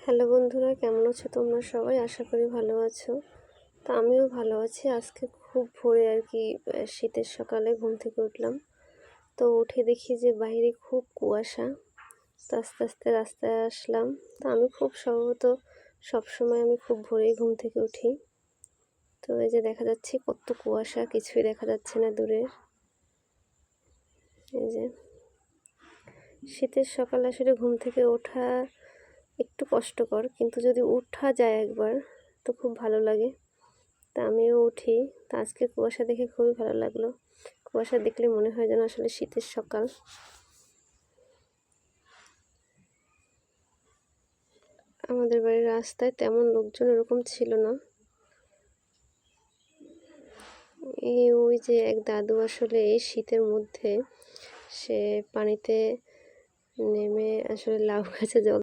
Hello বন্ধুরা, কেমন আছো তোমরা সবাই? আশা করি ভালো আছো। তো আমিও ভালো আছি। আজকে খুব ভোরে আর কি শীতের সকালে ঘুম থেকে উঠলাম। তো উঠে দেখি যে বাইরে খুব কুয়াশা। তো আস্তে আস্তে রাস্তায় আসলাম। তো আমি খুব সম্ভবত সবসময় আমি খুব ভোরেই ঘুম থেকে উঠি। তো এই যে দেখা যাচ্ছে কত কুয়াশা, কিছুই দেখা যাচ্ছে না দূরের। এই যে শীতের সকালে আসলে ঘুম থেকে ওঠা একটু কষ্টকর, কিন্তু যদি উঠা যায় একবার তো খুব ভালো লাগে। তা আমিও উঠি। তা আজকে কুয়াশা দেখে খুবই ভালো লাগলো। কুয়াশা দেখলে মনে হয় যেন আসলে শীতের সকাল। আমাদের বাড়ির রাস্তায় তেমন লোকজন এরকম ছিল না। ওই যে এক দাদু আসলে এই শীতের মধ্যে সে পানিতে নেমে আসলে লাউ গাছে জল